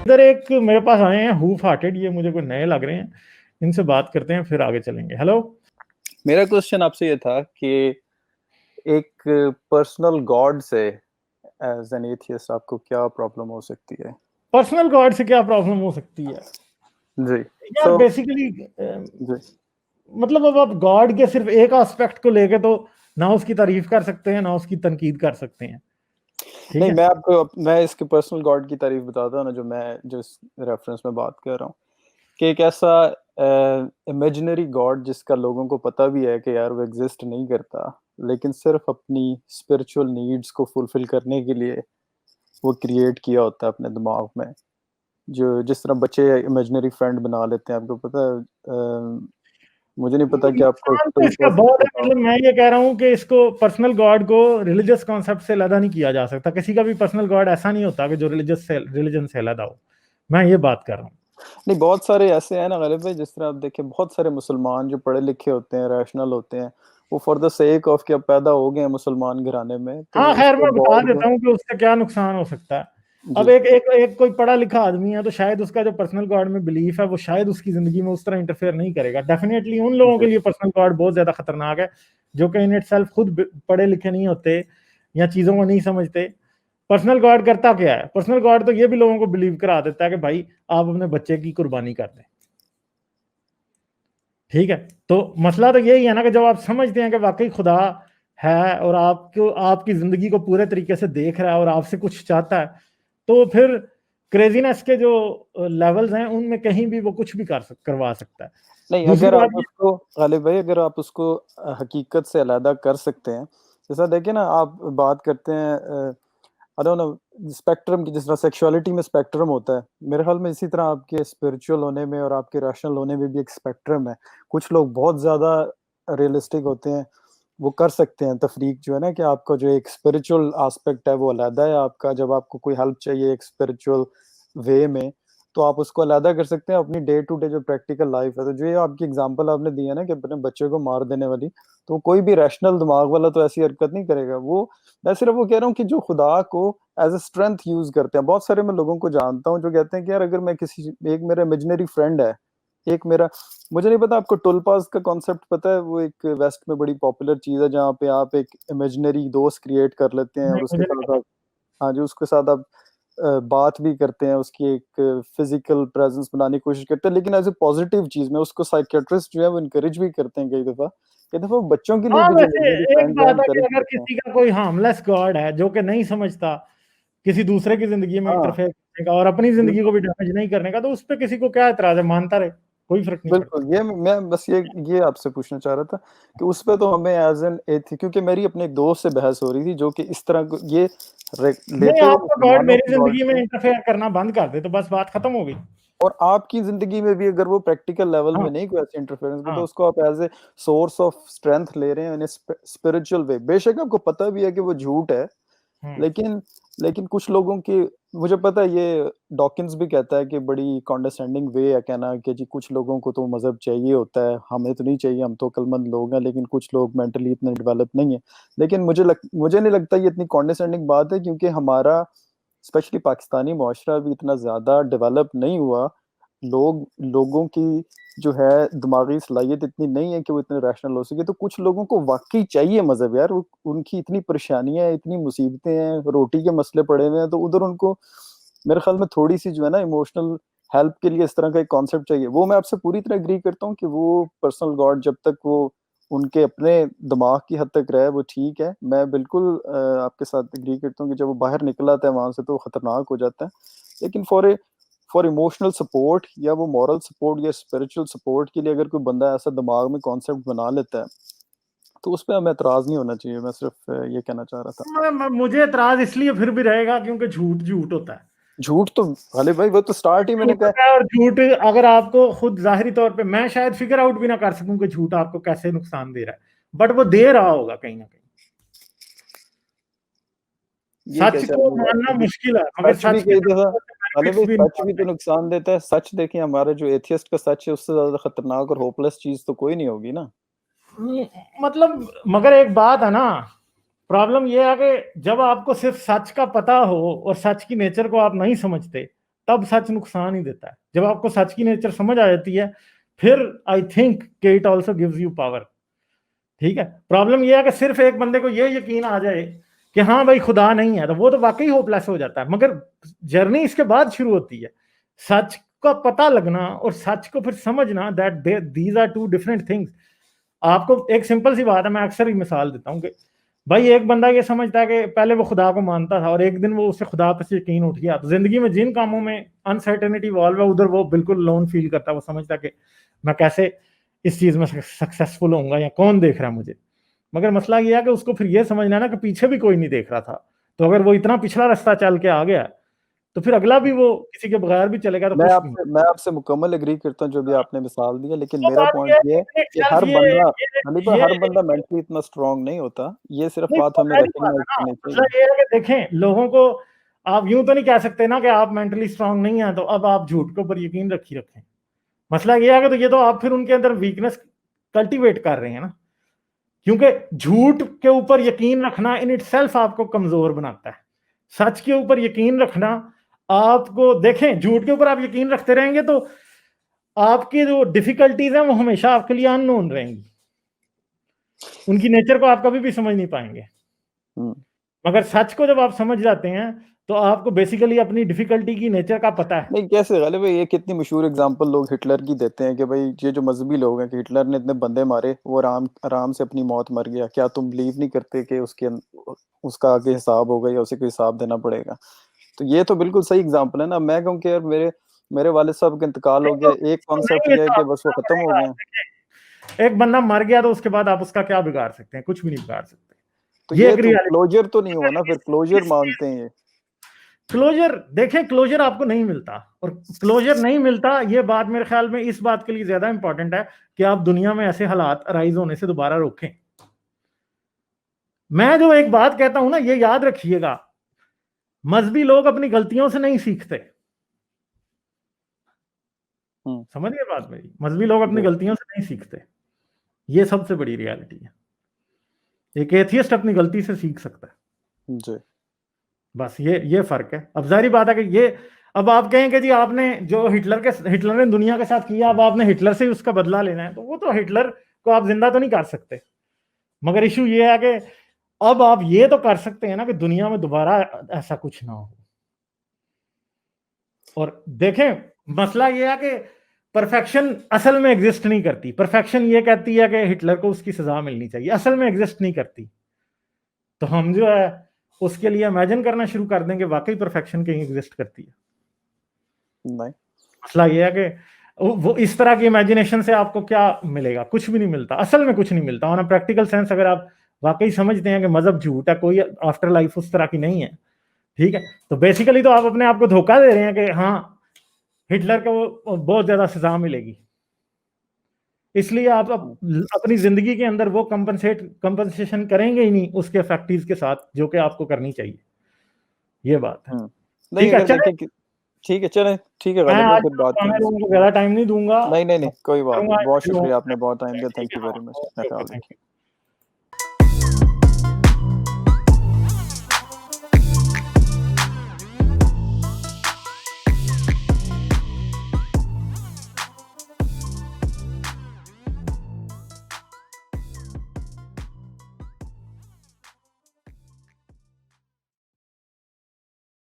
इधर एक मेरे पास आए हैं हूफ हार्टेड, ये मुझे कोई नए लग रहे हैं, इनसे बात करते हैं फिर आगे चलेंगे। हेलो, मेरा क्वेश्चन आपसे ये था कि एक पर्सनल गॉड से एज एन एथियस्ट आपको क्या प्रॉब्लम हो सकती है? पर्सनल गॉड से क्या प्रॉब्लम हो सकती है जी। यार? बेसिकली जी मतलब अब आप गॉड के सिर्फ एक एस्पेक्ट को लेके तो ना उसकी तारीफ कर सकते हैं ना उसकी तनकीद कर सकते हैं, ठीक नहीं, है? मैं इसके पर्सनल गॉड की तारीफ बताता हूँ ना, जो इस रेफरेंस में बात कर रहा हूँ कि एक ऐसा इमेजिनरी गॉड जिसका लोगों को पता भी है कि यार वो एग्जिस्ट नहीं करता, लेकिन सिर्फ अपनी स्पिरिचुअल नीड्स को फुलफिल करने के लिए वो क्रिएट किया होता है अपने दिमाग में। जो जिस तरह बच्चे इमेजिनरी फ्रेंड बना लेते हैं, आपको पता है। मुझे नहीं पता कि आपको नुकसान तो इसका टुलपास बहुत है, पता हो। मतलब मैं ये कह रहा हूँ कि इसको पर्सनल गॉड को रिलीजियस कॉन्सेप्ट से अलग नहीं किया जा सकता। किसी का भी पर्सनल गॉड ऐसा नहीं होता कि जो रिलीजन से अलग हो। मैं ये बात कर रहा हूँ। नहीं, बहुत सारे ऐसे हैं ना गालिब भाई, जिस तरह आप देखें बहुत सारे मुसलमान जो पढ़े लिखे होते हैं, रैशनल होते हैं, वो फॉर द सेक ऑफ कि अब पैदा हो गए हैं मुसलमान घराने में, तो हाँ वो खैर, उसको मैं बता गॉड को। देता हूँ कि उससे क्या नुकसान हो सकता है। अब जी एक कोई पढ़ा लिखा आदमी है तो शायद उसका जो पर्सनल गॉड में बिलीफ है वो शायद उसकी जिंदगी में उस तरह इंटरफेयर नहीं करेगा। डेफिनेटली उन लोगों के जी लिए पर्सनल गॉड बहुत ज्यादा खतरनाक है जो कि इन इटसेल्फ खुद पढ़े लिखे नहीं होते या चीजों को नहीं समझते। पर्सनल गॉड करता क्या है? पर्सनल गॉड तो ये भी लोगों को बिलीव करा देता है कि भाई आप अपने बच्चे की कुर्बानी कर दें, ठीक है? तो मसला तो यही है ना कि जब आप समझते हैं कि वाकई खुदा है और आपको आपकी जिंदगी को पूरे तरीके से देख रहा है और आपसे कुछ चाहता है, तो फिर क्रेजीनेस के जो लेवल्स हैं उनमें कहीं भी वो कुछ भी करवा सकता है। नहीं, दूसरी अगर बात आप ये, उसको गालिब भाई, अगर आप उसको हकीकत से अलग कर सकते हैं, जैसा देखिए ना, आप बात करते हैं आई डोंट नो स्पेक्ट्रम की, जिस तरह सेक्सुअलिटी में स्पेक्ट्रम होता है, मेरे ख्याल में इसी तरह आपके स्पिरिचुअल होने में और आपके रैशनल होने में भी एक स्पेक्ट्रम है। कुछ लोग बहुत ज्यादा रियलिस्टिक होते हैं, वो कर सकते हैं तफरीक, जो है ना, कि आपका जो एक स्पिरिचुअल एस्पेक्ट है वो अलहदा है आपका। जब आपको कोई हेल्प चाहिए एक स्पिरिचुअल वे में, तो आप उसको अलहदा कर सकते हैं अपनी डे टू डे जो प्रैक्टिकल लाइफ है। तो जो ये आपकी एग्जांपल आपने दी है ना कि अपने बच्चे को मार देने वाली, तो कोई भी रैशनल दिमाग वाला तो ऐसी हरकत नहीं करेगा। वो, मैं सिर्फ वो कह रहा हूँ कि जो खुदा को एज ए स्ट्रेंथ यूज करते हैं, बहुत सारे मैं लोगों को जानता हूँ जो कहते हैं कि यार अगर मैं किसी, एक मेरा इमेजिनरी फ्रेंड है, एक मेरा, मुझे नहीं पता आपको टुलपास का कॉन्सेप्ट पता है? वो एक वेस्ट में बड़ी पॉपुलर चीज है जहाँ पे आप एक इमेजिनरी दोस्त क्रिएट कर लेते हैं नहीं और उसके मुझे नहीं साथ पता। आप, हाँ जी, उसके साथ आप बात भी करते हैं, उसकी एक फिजिकल प्रेजेंस बनाने की कोशिश करते हैं, लेकिन एज ए पॉजिटिव चीज में उसको साइकियाट्रिस्ट जो है वो इनकरेज भी करते हैं। कई दफा वो बच्चों के लिए हाँ भी जो वैसे इमेजिनरी एक फ्रेंड है बात है कि इनकरेज अगर करते हैं। किसी का कोई हार्मलेस गॉड है जो कि नहीं समझता किसी दूसरे की जिंदगी में हाँ इंटरफेयर करने का और अपनी जिंदगी को बिल्कुल भी डैमेज नहीं करने का, तो उस पर किसी को क्या एतराज है? मानता रहे, कोई फर्क नहीं पड़ता। बिल्कुल, ये मैं बस ये आपसे पूछना चाह रहा था कि उस पे तो हमें एज एन एथी, क्योंकि मेरी अपने एक दोस्त से बहस हो रही थी जो कि इस तरह ये नहीं, लेते हुए आपका गॉड मुसलमानों मेरी के गॉड जिंदगी में को, इंटरफेयर करना बंद कर दे तो बस बात खत्म हो गई। और आपकी जिंदगी में भी अगर वो प्रैक्टिकल लेवल हाँ में नहीं कोई ऐसे इंटरफेरेंस करता, हाँ। उसको आप as a source of strength ले रहे हैं इन स्पिरिचुअल वे। बेशक आपको पता भी है कि वो झूठ है, हम्म। लेकिन लेकिन कुछ लोगों की, मुझे पता है ये डॉकिंस भी कहता है कि बड़ी कॉन्डेसेंडिंग वे है कहना कि जी कुछ लोगों को तो मजहब चाहिए होता है, हमें तो नहीं चाहिए, हम तो अक्लमंद लोग हैं, लेकिन कुछ लोग मेंटली इतने डेवलप नहीं है। लेकिन मुझे नहीं लगता ये इतनी कॉन्डेसेंडिंग बात है, क्योंकि हमारा स्पेशली पाकिस्तानी मुआशरा भी इतना ज्यादा डेवलप नहीं हुआ। लोगों की जो है दिमागी सलाहियत इतनी नहीं है कि वो इतने रैशनल हो सके। तो कुछ लोगों को वाकई चाहिए मजहब यार, उनकी इतनी परेशानियां हैं, इतनी मुसीबतें हैं, रोटी के मसले पड़े हुए हैं, तो उधर उनको मेरे ख्याल में थोड़ी सी जो है ना इमोशनल हेल्प के लिए इस तरह का एक कॉन्सेप्ट चाहिए। वो मैं आपसे पूरी तरह एग्री करता हूँ कि वो पर्सनल गॉड जब तक वो उनके अपने दिमाग की हद तक रहे वो ठीक है। मैं बिल्कुल आपके साथ एग्री करता हूँ कि जब वो बाहर निकल आता है वहां से तो वो खतरनाक हो जाता है। लेकिन फॉर इमोशनल सपोर्ट या वो मॉरल सपोर्ट या स्पिरिचुअल सपोर्ट के लिए अगर कोई बंदा ऐसा दिमाग में कॉन्सेप्ट बना लेता है, तो उस पर हमें एतराज नहीं होना चाहिए। मैं सिर्फ ये कहना चाह रहा था। मुझे एतराज इसलिए फिर भी रहेगा क्योंकि झूठ झूठ होता है। झूठ तो अरे भाई, वो तो स्टार्ट ही मैंने झूठ कहा। होता है और झूठ अगर आपको खुद जाहिरी तौर पे मैं शायद फिगर आउट भी ना कर सकूं कि झूठ आपको कैसे नुकसान दे रहा है, बट वो दे रहा होगा कहीं ना कहीं। ये सच कैसे को आदमी मानना कभी, मुश्किल है मगर सच भी सच के कई दफा, अरे बेनिफिट्स भाई भी सच भी निकालते तो हैं। नुकसान देता है। सच देखिए, हमारा जो एथियस्ट का सच है उससे ज्यादा खतरनाक और होपलेस चीज तो कोई नहीं होगी ना। मतलब मगर एक बात है ना, प्रॉब्लम यह है कि जब आपको सिर्फ सच का पता हो और सच की नेचर को आप नहीं समझते तब सच नुकसान ही देता है। जब आपको सच की नेचर समझ आ जाती है, फिर आई थिंक कि it also gives you power. ठीक है, प्रॉब्लम यह है कि सिर्फ एक बंदे को यह यकीन आ जाए कि हाँ भाई खुदा नहीं है, तो वो तो वाकई होपलेस हो जाता है। मगर जर्नी इसके बाद शुरू होती है, सच का पता लगना और सच को फिर समझना, that these are two different things. आपको एक सिंपल सी बात है, मैं अक्सर ही मिसाल देता हूँ कि भाई एक बंदा ये समझता है कि पहले वो खुदा को मानता था और एक दिन वो उससे खुदा पर से यकीन उठ गया, तो जिंदगी में जिन कामों में अनसर्टेनिटी इवॉल्व है उधर वो बिल्कुल लोन फील करता है। वो समझता है कि मैं कैसे इस चीज में सक्सेसफुल होऊंगा या कौन देख रहा है मुझे। मगर मसला ये है कि उसको फिर ये समझना है ना कि पीछे भी कोई नहीं देख रहा था, तो अगर वो इतना पिछला रास्ता चल के आ गया तो फिर अगला भी वो किसी के बगैर भी चलेगा तो कुछ नहीं। मैं आपसे मुकम्मल एग्री करता हूँ जो भी आपने मिसाल दी है, लेकिन तो मेरा बात पॉइंट ये ये है है कि कि हर ये बंदा ये हर बंदा मेंटली इतना स्ट्रांग नहीं होता। ये सिर्फ नहीं, बात वो हमें पहली बात है रिकॉग्नाइज़ ना, करनी मसला चाहिए। ये है कि देखें लोगों को आप यूं तो नहीं कह सकते ना कि आप मेंटली स्ट्रांग नहीं है तो अब आप झूठ के ऊपर यकीन रखें। मसला ये है कि तो ये तो आप फिर उनके अंदर वीकनेस कल्टीवेट कर रहे हैं ना, क्योंकि झूठ के ऊपर यकीन रखना इन इटसेल्फ आपको कमजोर बनाता है। सच के ऊपर यकीन रखना आपको, देखें झूठ के ऊपर आप यकीन रखते रहेंगे तो आपकी जो डिफिकल्टीज है वो हमेशा आपके लिए अननोन रहेंगी, उनकी नेचर को आप कभी भी समझ नहीं पाएंगे। मगर सच को जब आप समझ जाते हैं तो आपको बेसिकली अपनी डिफिकल्टी की नेचर का पता है। नहीं, कैसे गालिब भाई, ये कितनी मशहूर एग्जांपल लोग हिटलर की देते हैं कि भाई ये जो मजहबी लोग हैं कि हिटलर ने इतने बंदे मारे, वो आराम आराम से अपनी मौत मर गया। क्या तुम बिलीव नहीं करते कि उसका आगे हिसाब होगा या उसे कोई हिसाब देना पड़ेगा? तो ये तो बिल्कुल सही एग्जांपल है ना। मैं कहूँ कि यार मेरे मेरे वालिद साहब का इंतकाल हो नहीं गया, तो एक कॉन्सेप्ट नहीं, ये ये है तो कि बस वो आपको खत्म हो पड़ेगा। गए। देखिए, एक बंदा मर गया तो उसके बाद आप उसका क्या बिगाड़ सकते हैं? कुछ भी नहीं बिगाड़ सकते। तो ये ये एक तो रियलिटी। क्लोजर तो नहीं हुआ ना, फिर क्लोजर इस मांगते हैं ये। क्लोजर, देखें क्लोजर आपको नहीं मिलता, और क्लोजर नहीं मिलता ये बात मेरे ख्याल में इस बात के लिए ज्यादा इंपॉर्टेंट है कि आप दुनिया में ऐसे हालात अराइज होने से दोबारा रोकें। मैं जो एक बात कहता हूं ना, ये याद रखिएगा, मजहबी लोग अपनी गलतियों से नहीं सीखते। समझिए बात मेरी, मजहबी लोग अपनी जी गलतियों से नहीं सीखते। ये सबसे बड़ी रियलिटी है। एक एथियस्ट अपनी गलती से सीख सकता है, जी बस ये फर्क है। अब जाहिर बात है कि ये, अब आप कहें कि जी आपने जो हिटलर ने दुनिया के साथ किया, अब आपने हिटलर से ही उसका बदला लेना है, तो वो तो हिटलर को आप जिंदा तो नहीं कर सकते। मगर इशू ये है कि अब आप ये तो कर सकते हैं ना कि दुनिया में दोबारा ऐसा कुछ ना हो। और देखें मसला ये है कि परफेक्शन असल में एग्जिस्ट नहीं करती। परफेक्शन ये कहती है कि हिटलर को उसकी सजा मिलनी चाहिए, असल में एग्जिस्ट नहीं करती। तो हम जो है उसके लिए इमेजिन करना शुरू कर देंगे वाकई परफेक्शन कहीं एग्जिस्ट करती है। नहीं मसला ये है कि वो इस तरह की इमेजिनेशन से आपको क्या मिलेगा? कुछ भी नहीं मिलता, असल में कुछ नहीं मिलता। ऑन अ प्रैक्टिकल सेंस अगर आप वाकई समझते हैं कि मजहब झूठ है, कोई आफ्टर लाइफ उस तरह की नहीं है, ठीक है, तो बेसिकली तो आप अपने आप को धोखा दे रहे हैं कि हाँ हिटलर को बहुत ज्यादा सजा मिलेगी। इसलिए आप अपनी जिंदगी के अंदर वो कंपनसेशन करेंगे ही नहीं उसके फैक्टर्स के साथ जो कि आपको करनी चाहिए। ये बात है। नहीं, ठीक है, अगर चले, देखें कि ठीक है, चलें, ठीक है मैं गालिब भाई, आज फिर बात हमें करेंगे। लोगों को ज्यादा टाइम नहीं दूंगा, नहीं, नहीं, नहीं, कोई बात करूंगा नहीं। बहुत इंटरव्यू। शुक्रिया, आपने बहुत टाइम दिया। थैंक ठीक यू है, हाँ, वेरी मच। अपना ओके ओके, ख्याल थैंक रखिए। यू।